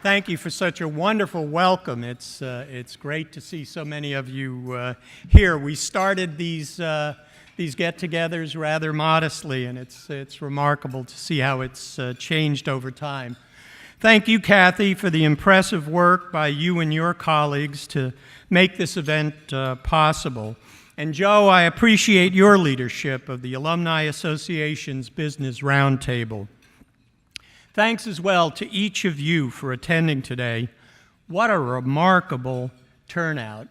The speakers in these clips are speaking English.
Thank you for such a wonderful welcome. It's great to see so many of you here. We started these get-togethers rather modestly, and it's remarkable to see how it's changed over time. Thank you, Kathy, for the impressive work by you and your colleagues to make this event possible. And Joe, I appreciate your leadership of the Alumni Association's Business Roundtable. Thanks as well to each of you for attending today. What a remarkable turnout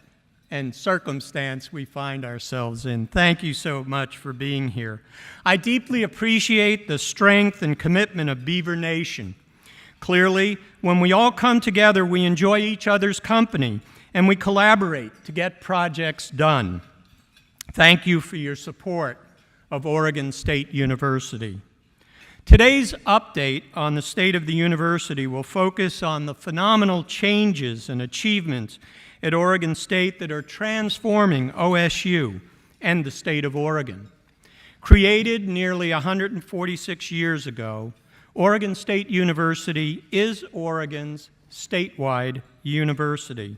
and circumstance we find ourselves in. Thank you so much for being here. I deeply appreciate the strength and commitment of Beaver Nation. Clearly, when we all come together, we enjoy each other's company and we collaborate to get projects done. Thank you for your support of Oregon State University. Today's update on the state of the university will focus on the phenomenal changes and achievements at Oregon State that are transforming OSU and the state of Oregon. Created nearly 146 years ago, Oregon State University is Oregon's statewide university.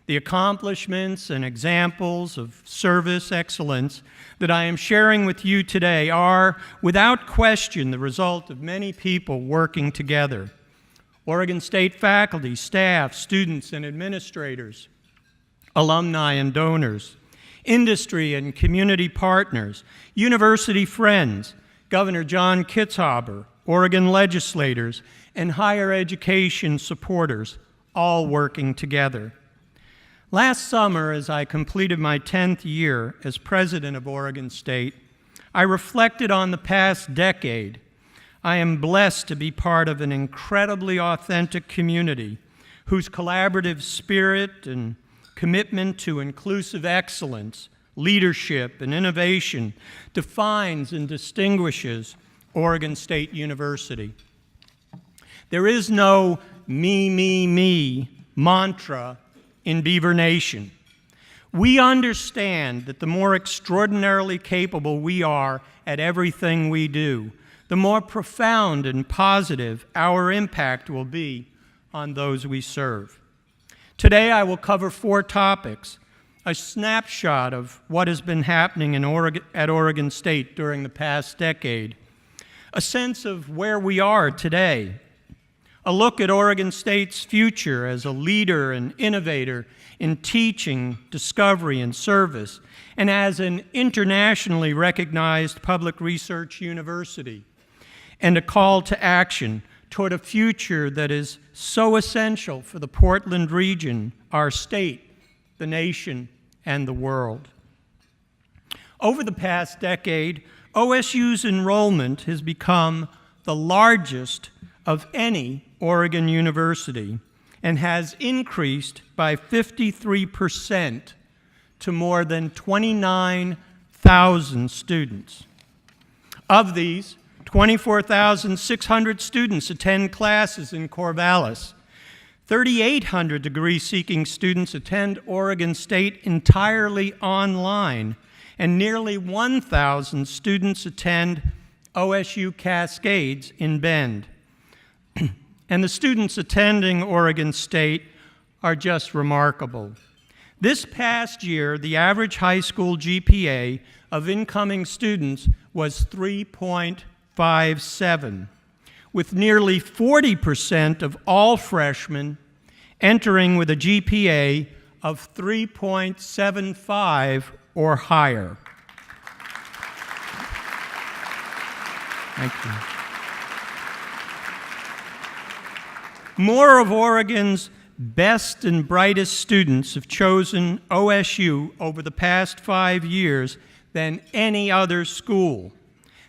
The accomplishments and examples of service excellence that I am sharing with you today are, without question, the result of many people working together. Oregon State faculty, staff, students and administrators, alumni and donors, industry and community partners, university friends, Governor John Kitzhaber, Oregon legislators, and higher education supporters, all working together. Last summer, as I completed my 10th year as president of Oregon State, I reflected on the past decade. I am blessed to be part of an incredibly authentic community whose collaborative spirit and commitment to inclusive excellence, leadership, and innovation defines and distinguishes Oregon State University. There is no me mantra in Beaver Nation. We understand that the more extraordinarily capable we are at everything we do, the more profound and positive our impact will be on those we serve. Today I will cover 4 topics: a snapshot of what has been happening at Oregon State during the past decade, a sense of where we are today, a look at Oregon State's future as a leader and innovator in teaching, discovery, and service, and as an internationally recognized public research university, and a call to action toward a future that is so essential for the Portland region, our state, the nation, and the world. Over the past decade, OSU's enrollment has become the largest of any Oregon university and has increased by 53% to more than 29,000 students. Of these, 24,600 students attend classes in Corvallis. 3,800 degree-seeking students attend Oregon State entirely online, and nearly 1,000 students attend OSU Cascades in Bend. And the students attending Oregon State are just remarkable. This past year, the average high school GPA of incoming students was 3.57, with nearly 40% of all freshmen entering with a GPA of 3.75 or higher. Thank you. More of Oregon's best and brightest students have chosen OSU over the past 5 years than any other school.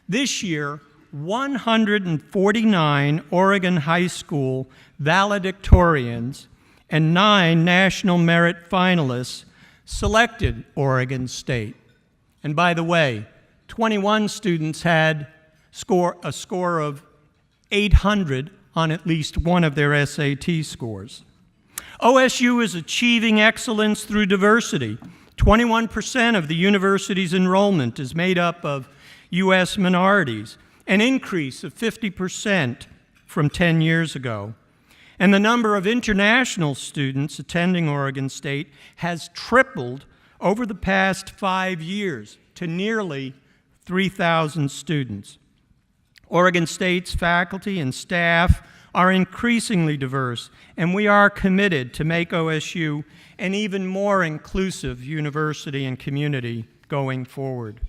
This year, 149 Oregon high school valedictorians and 9 National Merit finalists selected Oregon State. And by the way, 21 students had a score of 800 on at least one of their SAT scores. OSU is achieving excellence through diversity. 21% of the university's enrollment is made up of U.S. minorities, an increase of 50% from 10 years ago. And the number of international students attending Oregon State has tripled over the past 5 years to nearly 3,000 students. Oregon State's faculty and staff are increasingly diverse, and we are committed to make OSU an even more inclusive university and community going forward.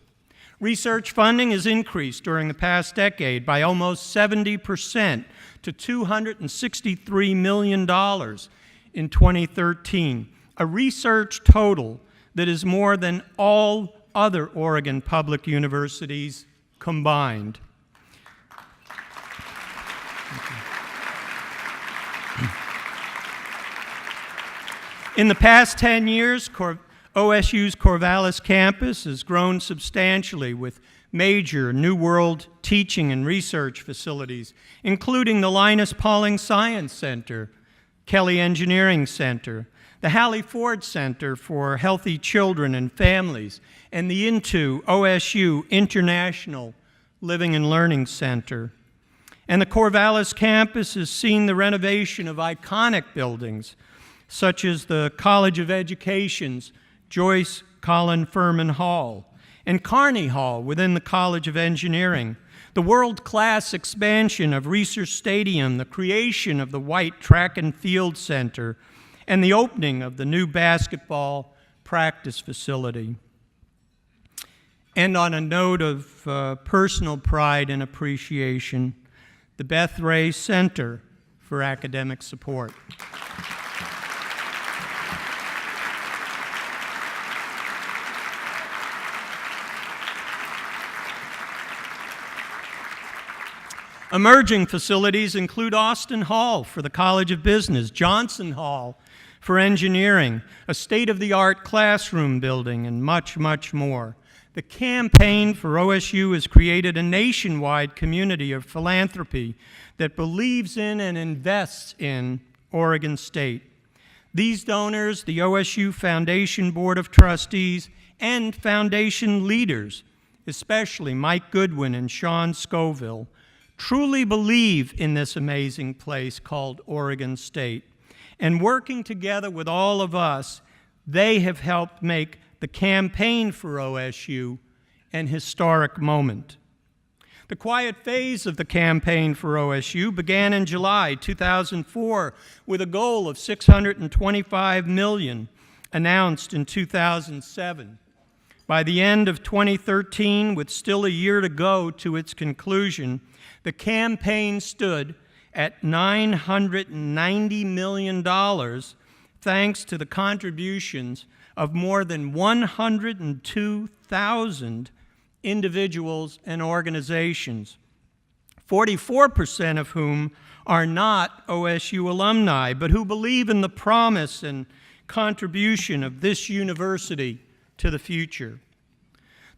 Research funding has increased during the past decade by almost 70% to $263 million in 2013, a research total that is more than all other Oregon public universities combined. In the past 10 years, OSU's Corvallis campus has grown substantially with major New World teaching and research facilities, including the Linus Pauling Science Center, Kelly Engineering Center, the Hallie Ford Center for Healthy Children and Families, and the OSU International Living and Learning Center. And the Corvallis campus has seen the renovation of iconic buildings, such as the College of Education's Joyce Colin Furman Hall, and Carney Hall within the College of Engineering, the world-class expansion of Reser Stadium, the creation of the White Track and Field Center, and the opening of the new basketball practice facility. And on a note of personal pride and appreciation, the Beth Ray Center for Academic Support. Emerging facilities include Austin Hall for the College of Business, Johnson Hall for Engineering, a state-of-the-art classroom building, and much, much more. The campaign for OSU has created a nationwide community of philanthropy that believes in and invests in Oregon State. These donors, the OSU Foundation Board of Trustees, and foundation leaders, especially Mike Goodwin and Sean Scoville, truly believe in this amazing place called Oregon State. And working together with all of us, they have helped make the campaign for OSU an historic moment. The quiet phase of the campaign for OSU began in July 2004 with a goal of $625 million announced in 2007. By the end of 2013, with still a year to go to its conclusion, the campaign stood at $990 million thanks to the contributions of more than 102,000 individuals and organizations, 44% of whom are not OSU alumni, but who believe in the promise and contribution of this university to the future.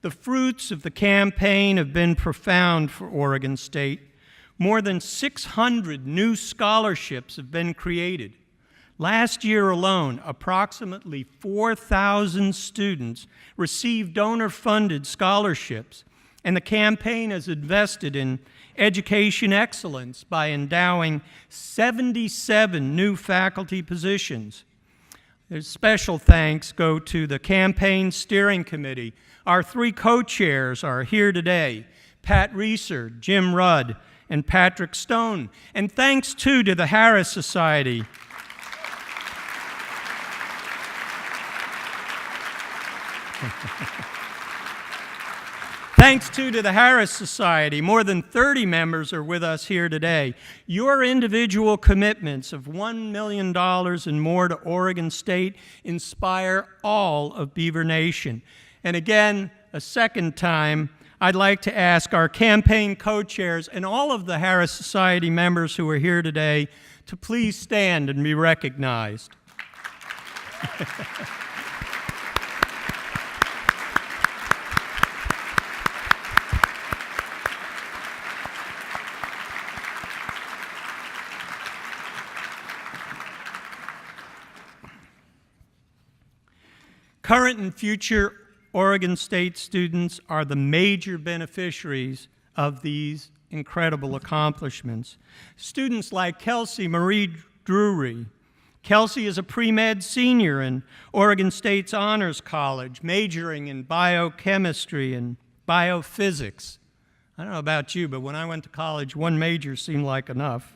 The fruits of the campaign have been profound for Oregon State. More than 600 new scholarships have been created. Last year alone, approximately 4,000 students received donor-funded scholarships, and the campaign has invested in education excellence by endowing 77 new faculty positions. There's special thanks go to the Campaign Steering Committee. Our three co-chairs are here today, Pat Reeser, Jim Rudd, and Patrick Stone. And thanks, too, to the Harris Society. Thanks, too, to the Harris Society. More than 30 members are with us here today. Your individual commitments of $1 million and more to Oregon State inspire all of Beaver Nation. And again, a second time, I'd like to ask our campaign co-chairs and all of the Harris Society members who are here today to please stand and be recognized. Current and future Oregon State students are the major beneficiaries of these incredible accomplishments. Students like Kelsey Marie Drury. Kelsey is a pre-med senior in Oregon State's Honors College, majoring in biochemistry and biophysics. I don't know about you, but when I went to college, one major seemed like enough.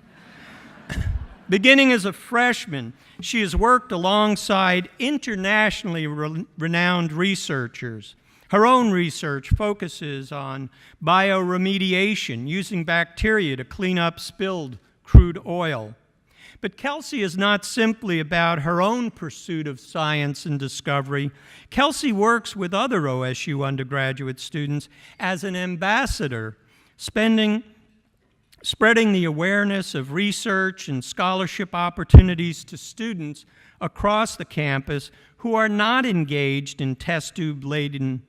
Beginning as a freshman, she has worked alongside internationally renowned researchers. Her own research focuses on bioremediation, using bacteria to clean up spilled crude oil. But Kelsey is not simply about her own pursuit of science and discovery. Kelsey works with other OSU undergraduate students as an ambassador, spreading the awareness of research and scholarship opportunities to students across the campus who are not engaged in test tube-laden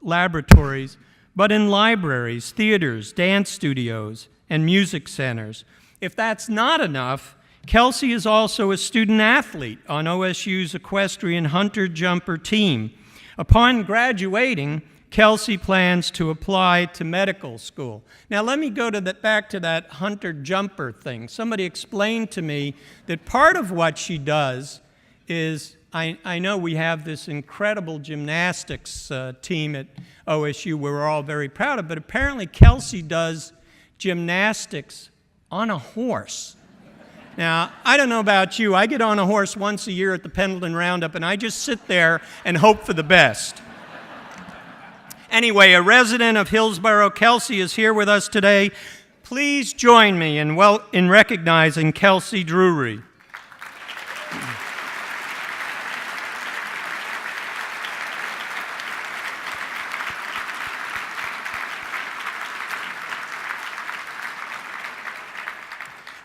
laboratories, but in libraries, theaters, dance studios, and music centers. If that's not enough, Kelsey is also a student athlete on OSU's equestrian hunter jumper team. Upon graduating, Kelsey plans to apply to medical school. Now let me go back to that hunter jumper thing. Somebody explained to me that part of what she does is, I know we have this incredible gymnastics team at OSU we're all very proud of, but apparently Kelsey does gymnastics on a horse. Now, I don't know about you, I get on a horse once a year at the Pendleton Roundup, and I just sit there and hope for the best. Anyway, a resident of Hillsborough, Kelsey, is here with us today. Please join me in recognizing Kelsey Drury.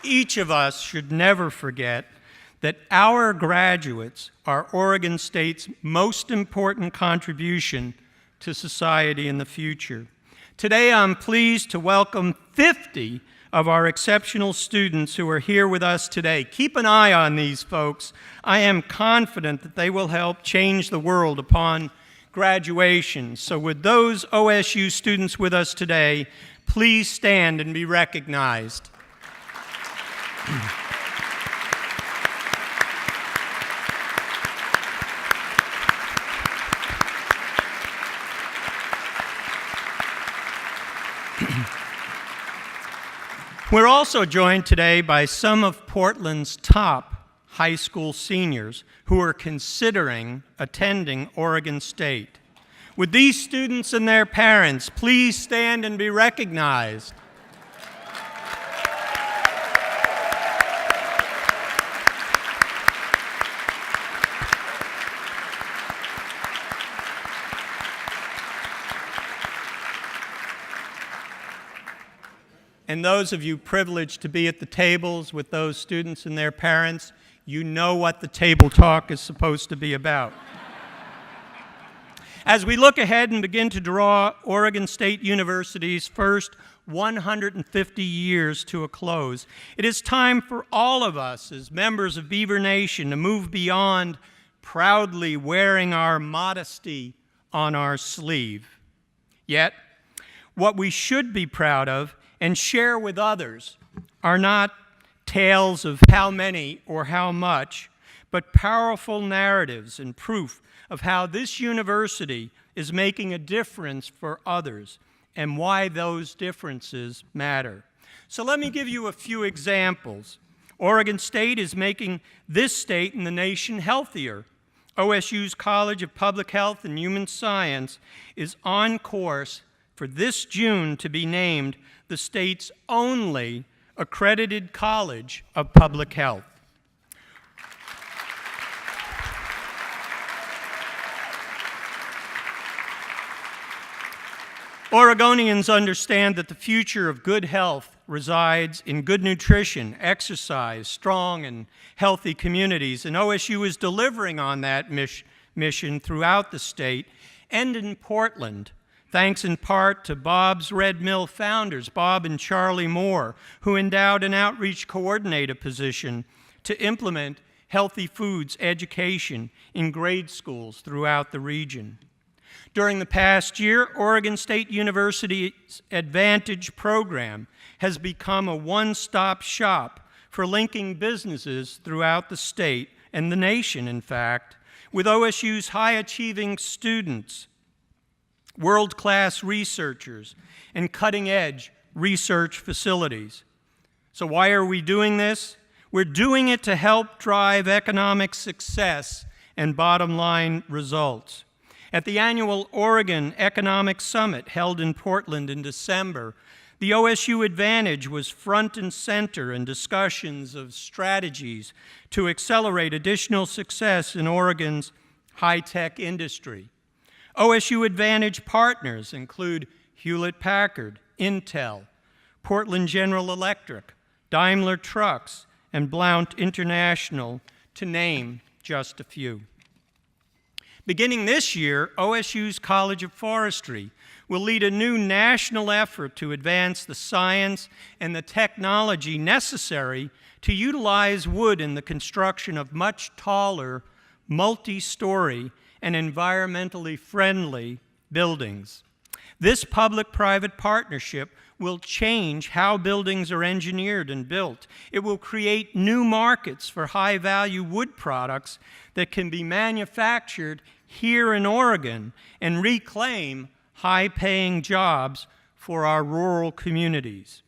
Each of us should never forget that our graduates are Oregon State's most important contribution to society in the future. Today, I'm pleased to welcome 50 of our exceptional students who are here with us today. Keep an eye on these folks. I am confident that they will help change the world upon graduation. So with those OSU students with us today, please stand and be recognized. We're also joined today by some of Portland's top high school seniors who are considering attending Oregon State. Would these students and their parents please stand and be recognized? And those of you privileged to be at the tables with those students and their parents, you know what the table talk is supposed to be about. As we look ahead and begin to draw Oregon State University's first 150 years to a close, it is time for all of us as members of Beaver Nation to move beyond proudly wearing our modesty on our sleeve. Yet, what we should be proud of and share with others are not tales of how many or how much, but powerful narratives and proof of how this university is making a difference for others and why those differences matter. So let me give you a few examples. Oregon State is making this state and the nation healthier. OSU's College of Public Health and Human Science is on course for this June to be named the state's only accredited college of public health. Oregonians understand that the future of good health resides in good nutrition, exercise, strong and healthy communities, and OSU is delivering on that mission throughout the state and in Portland, thanks in part to Bob's Red Mill founders, Bob and Charlie Moore, who endowed an outreach coordinator position to implement healthy foods education in grade schools throughout the region. During the past year, Oregon State University's Advantage program has become a one-stop shop for linking businesses throughout the state and the nation, in fact, with OSU's high-achieving students, world-class researchers, and cutting-edge research facilities. So why are we doing this? We're doing it to help drive economic success and bottom-line results. At the annual Oregon Economic Summit held in Portland in December, the OSU Advantage was front and center in discussions of strategies to accelerate additional success in Oregon's high-tech industry. OSU Advantage partners include Hewlett-Packard, Intel, Portland General Electric, Daimler Trucks, and Blount International, to name just a few. Beginning this year, OSU's College of Forestry will lead a new national effort to advance the science and the technology necessary to utilize wood in the construction of much taller, multi-story, and environmentally friendly buildings. This public-private partnership will change how buildings are engineered and built. It will create new markets for high-value wood products that can be manufactured here in Oregon and reclaim high-paying jobs for our rural communities.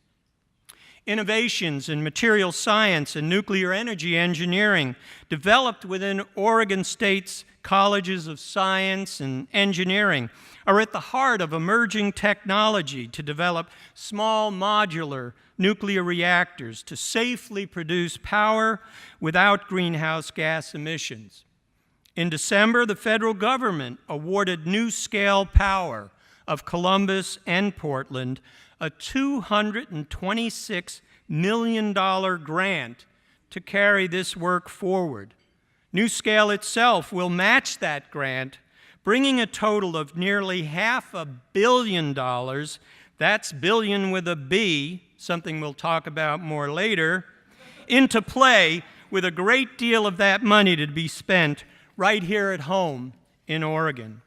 Innovations in material science and nuclear energy engineering developed within Oregon State's colleges of science and engineering are at the heart of emerging technology to develop small modular nuclear reactors to safely produce power without greenhouse gas emissions. In December, the federal government awarded NuScale Power of Columbus and Portland a $226 million grant to carry this work forward. NuScale itself will match that grant, bringing a total of nearly $500 million, that's billion with a B, something we'll talk about more later, into play, with a great deal of that money to be spent right here at home in Oregon.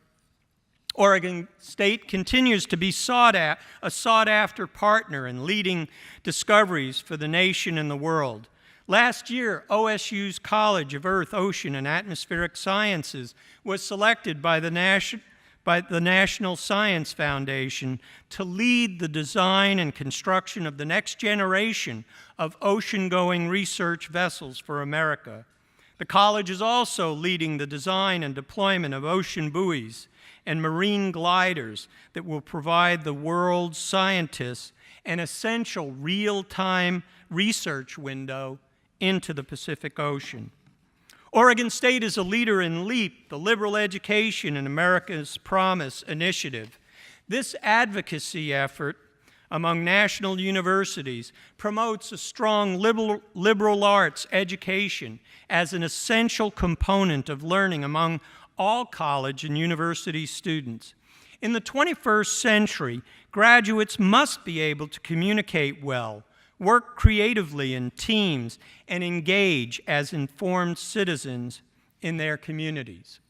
Oregon State continues to be a sought-after partner in leading discoveries for the nation and the world. Last year, OSU's College of Earth, Ocean, and Atmospheric Sciences was selected by the National Science Foundation to lead the design and construction of the next generation of ocean-going research vessels for America. The college is also leading the design and deployment of ocean buoys and marine gliders that will provide the world's scientists an essential real-time research window into the Pacific Ocean. Oregon State is a leader in LEAP, the Liberal Education and America's Promise initiative. This advocacy effort among national universities promotes a strong liberal arts education as an essential component of learning among all college and university students. In the 21st century, graduates must be able to communicate well, work creatively in teams, and engage as informed citizens in their communities.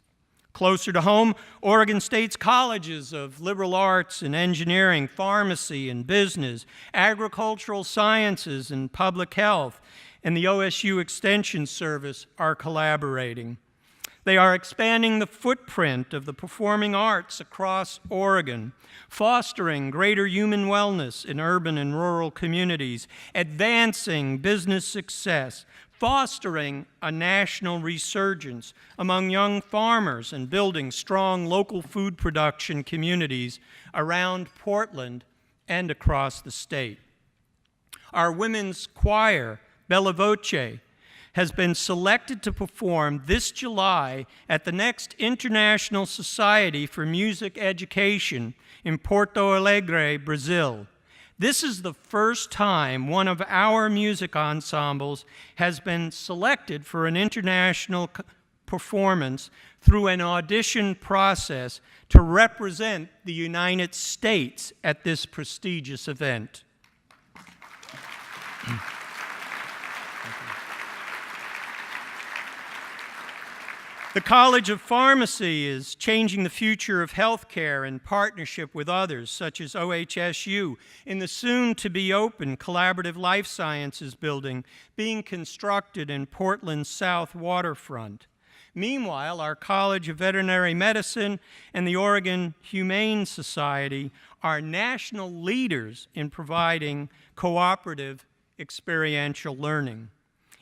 Closer to home, Oregon State's colleges of liberal arts and engineering, pharmacy and business, agricultural sciences and public health, and the OSU Extension Service are collaborating. They are expanding the footprint of the performing arts across Oregon, fostering greater human wellness in urban and rural communities, advancing business success, fostering a national resurgence among young farmers, and building strong local food production communities around Portland and across the state. Our women's choir, Bella Voce, has been selected to perform this July at the next International Society for Music Education in Porto Alegre, Brazil. This is the first time one of our music ensembles has been selected for an international performance through an audition process to represent the United States at this prestigious event. The College of Pharmacy is changing the future of healthcare in partnership with others, such as OHSU, in the soon-to-be-open Collaborative Life Sciences building being constructed in Portland's South Waterfront. Meanwhile, our College of Veterinary Medicine and the Oregon Humane Society are national leaders in providing cooperative experiential learning.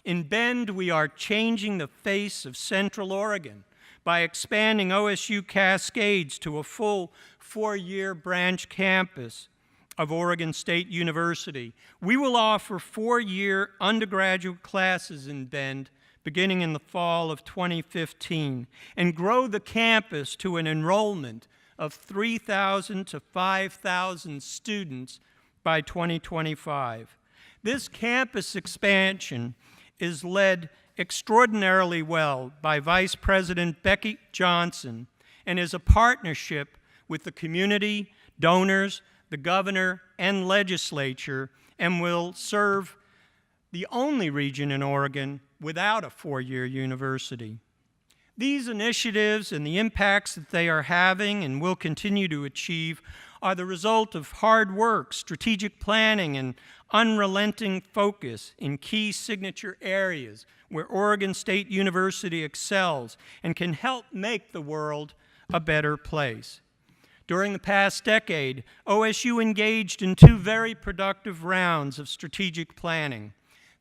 In Bend, we are changing the face of Central Oregon by expanding OSU Cascades to a full 4-year branch campus of Oregon State University. We will offer 4-year undergraduate classes in Bend beginning in the fall of 2015 and grow the campus to an enrollment of 3,000 to 5,000 students by 2025. This campus expansion is led extraordinarily well by Vice President Becky Johnson and is a partnership with the community, donors, the governor, and legislature, and will serve the only region in Oregon without a 4-year university. These initiatives and the impacts that they are having and will continue to achieve are the result of hard work, strategic planning, and unrelenting focus in key signature areas where Oregon State University excels and can help make the world a better place. During the past decade, OSU engaged in 2 very productive rounds of strategic planning.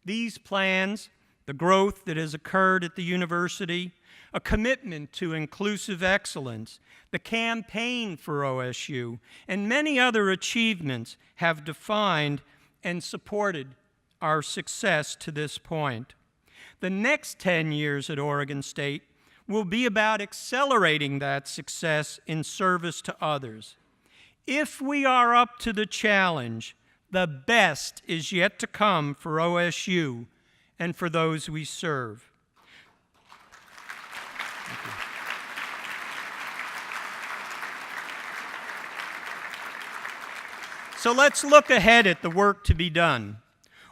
These plans, the growth that has occurred at the university, a commitment to inclusive excellence, the campaign for OSU, and many other achievements have defined and supported our success to this point. The next 10 years at Oregon State will be about accelerating that success in service to others. If we are up to the challenge, the best is yet to come for OSU and for those we serve. So let's look ahead at the work to be done.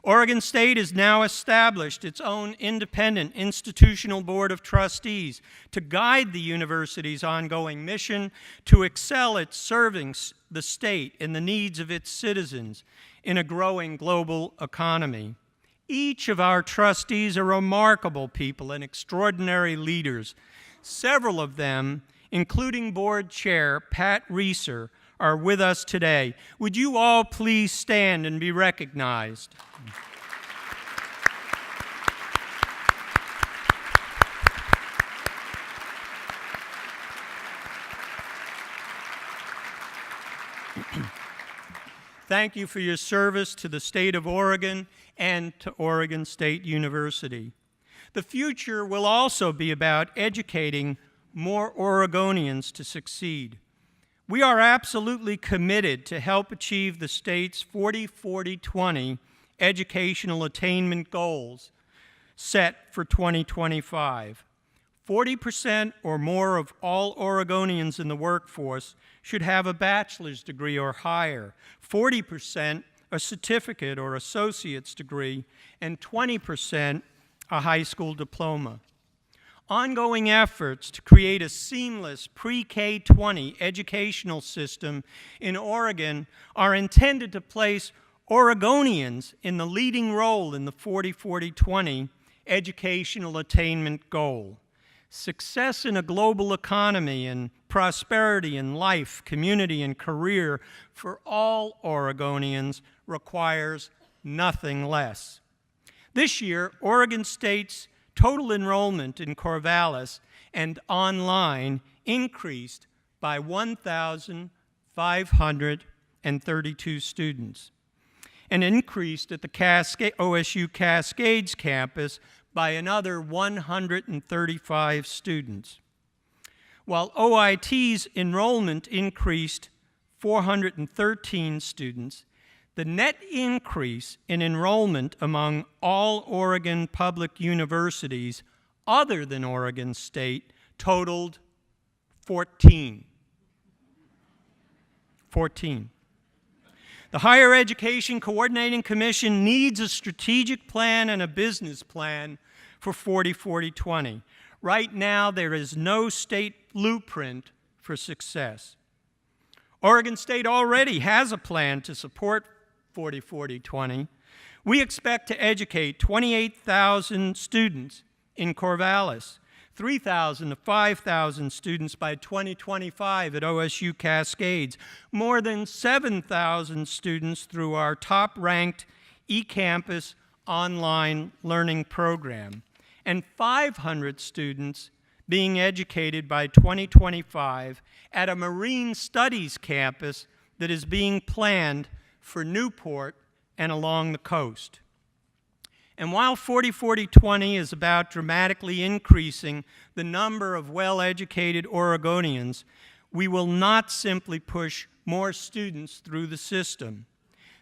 Oregon State has now established its own independent institutional board of trustees to guide the university's ongoing mission to excel at serving the state and the needs of its citizens in a growing global economy. Each of our trustees are remarkable people and extraordinary leaders. Several of them, including board chair Pat Reeser, are with us today. Would you all please stand and be recognized? Thank you for your service to the state of Oregon and to Oregon State University. The future will also be about educating more Oregonians to succeed. We are absolutely committed to help achieve the state's 40-40-20 educational attainment goals set for 2025. 40% or more of all Oregonians in the workforce should have a bachelor's degree or higher, 40% a certificate or associate's degree, and 20% a high school diploma. Ongoing efforts to create a seamless pre-K-20 educational system in Oregon are intended to place Oregonians in the leading role in the 40-40-20 educational attainment goal. Success in a global economy and prosperity in life, community, and career for all Oregonians requires nothing less. This year, Oregon State's total enrollment in Corvallis and online increased by 1,532 students and increased at the OSU Cascades campus by another 135 students. While OIT's enrollment increased 413 students, the net increase in enrollment among all Oregon public universities other than Oregon State totaled 14. 14. The Higher Education Coordinating Commission needs a strategic plan and a business plan for 40-40-20. Right now, there is no state blueprint for success. Oregon State already has a plan to support 40-40-20. We expect to educate 28,000 students in Corvallis, 3,000 to 5,000 students by 2025 at OSU Cascades, more than 7,000 students through our top-ranked eCampus online learning program, and 500 students being educated by 2025 at a marine studies campus that is being planned for Newport and along the coast. And while 40-40-20 is about dramatically increasing the number of well-educated Oregonians, we will not simply push more students through the system.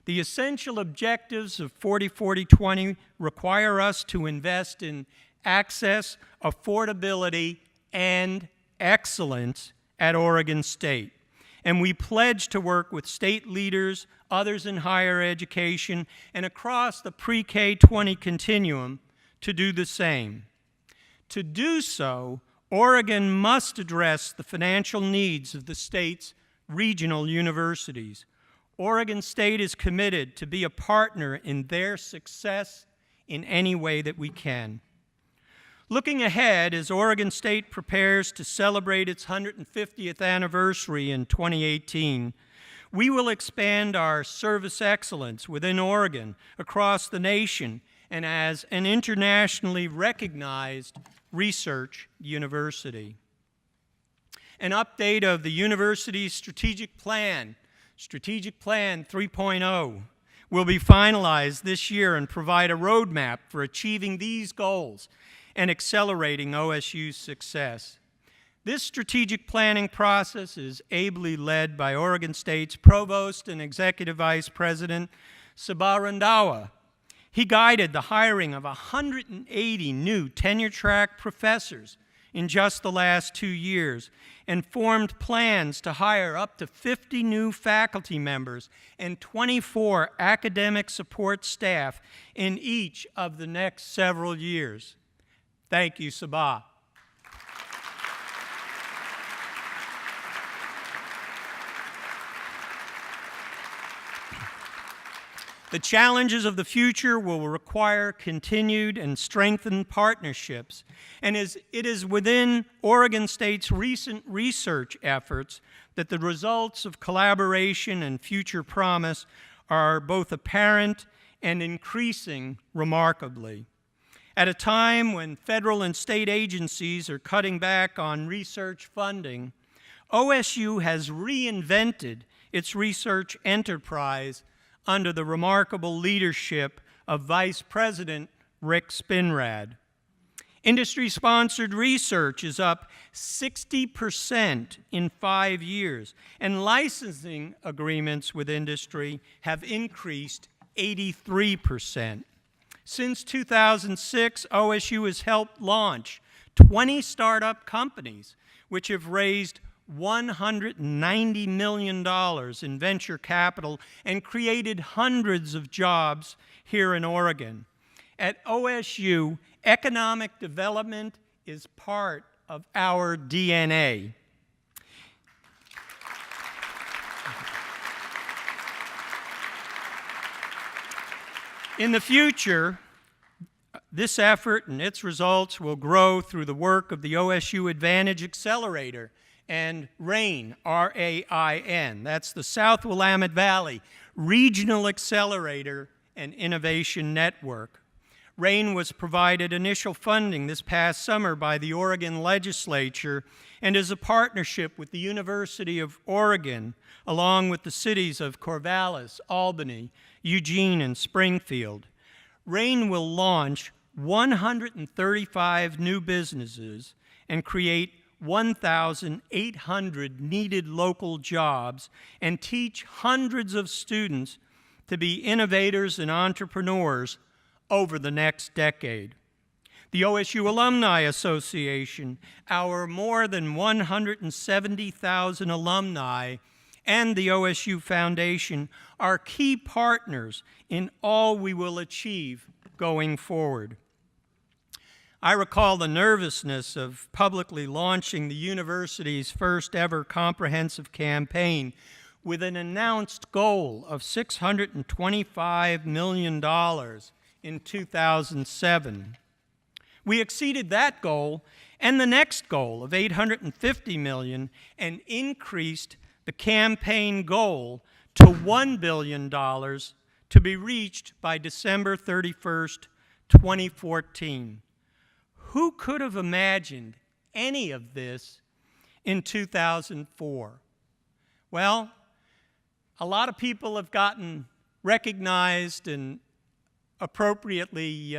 The essential objectives of 40-40-20 require us to invest in access, affordability, and excellence at Oregon State. And we pledge to work with state leaders, others in higher education, and across the pre-K-20 continuum to do the same. To do so, Oregon must address the financial needs of the state's regional universities. Oregon State is committed to be a partner in their success in any way that we can. Looking ahead, as Oregon State prepares to celebrate its 150th anniversary in 2018, we will expand our service excellence within Oregon, across the nation, and as an internationally recognized research university. An update of the university's strategic plan 3.0, will be finalized this year and provide a roadmap for achieving these goals and accelerating OSU's success. This strategic planning process is ably led by Oregon State's Provost and Executive Vice President, Sabah Randhawa. He guided the hiring of 180 new tenure-track professors in just the last 2 years and formed plans to hire up to 50 new faculty members and 24 academic support staff in each of the next several years. Thank you, Sabah. The challenges of the future will require continued and strengthened partnerships, and it is within Oregon State's recent research efforts that the results of collaboration and future promise are both apparent and increasing remarkably. At a time when federal and state agencies are cutting back on research funding, OSU has reinvented its research enterprise under the remarkable leadership of Vice President Rick Spinrad. Industry-sponsored research is up 60% in 5 years, and licensing agreements with industry have increased 83%. Since 2006, OSU has helped launch 20 startup companies, which have raised $190 million in venture capital and created hundreds of jobs here in Oregon. At OSU, economic development is part of our DNA. In the future, this effort and its results will grow through the work of the OSU Advantage Accelerator and RAIN, R-A-I-N. That's the South Willamette Valley Regional Accelerator and Innovation Network. RAIN was provided initial funding this past summer by the Oregon Legislature and is a partnership with the University of Oregon, along with the cities of Corvallis, Albany, Eugene, and Springfield. RAIN will launch 135 new businesses and create 1,800 needed local jobs and teach hundreds of students to be innovators and entrepreneurs over the next decade. The OSU Alumni Association, our more than 170,000 alumni, and the OSU Foundation are key partners in all we will achieve going forward. I recall the nervousness of publicly launching the university's first ever comprehensive campaign with an announced goal of $625 million in 2007. We exceeded that goal and the next goal of $850 million and increased the campaign goal to $1 billion to be reached by December 31st, 2014. Who could have imagined any of this in 2004? Well, a lot of people have gotten recognized and appropriately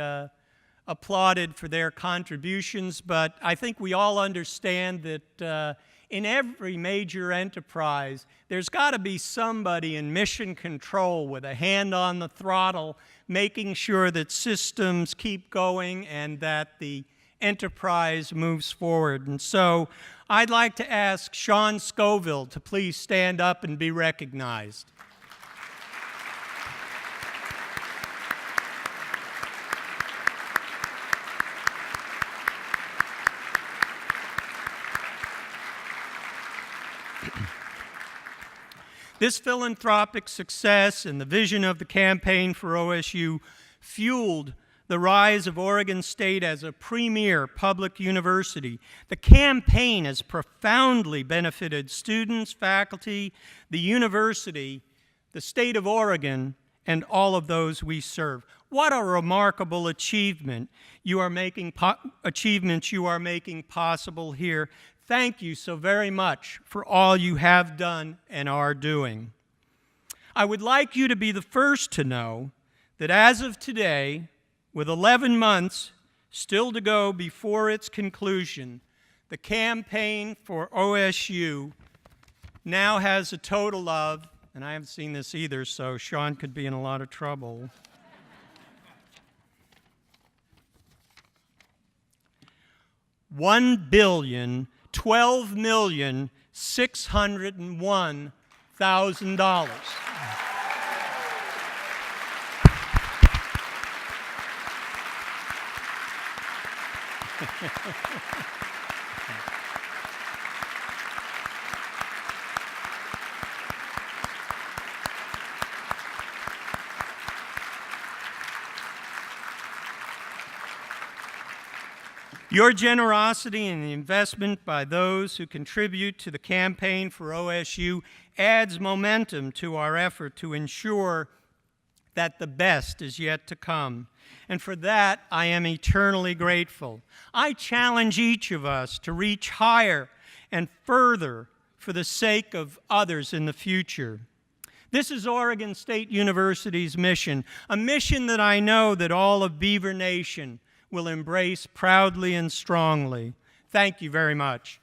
applauded for their contributions, but I think we all understand that in every major enterprise, there's got to be somebody in mission control with a hand on the throttle, making sure that systems keep going and that the enterprise moves forward. And so I'd like to ask Sean Scoville to please stand up and be recognized. This philanthropic success and the vision of the campaign for OSU fueled the rise of Oregon State as a premier public university. The campaign has profoundly benefited students, faculty, the university, the state of Oregon, and all of those we serve. What a remarkable achievements you are making possible here. Thank you so very much for all you have done and are doing. I would like you to be the first to know that as of today, with 11 months still to go before its conclusion, the campaign for OSU now has a total of, and I haven't seen this either, so Sean could be in a lot of trouble, $1,012,601,000. Your generosity and the investment by those who contribute to the campaign for OSU adds momentum to our effort to ensure that the best is yet to come. And for that, I am eternally grateful. I challenge each of us to reach higher and further for the sake of others in the future. This is Oregon State University's mission, a mission that I know that all of Beaver Nation will embrace proudly and strongly. Thank you very much.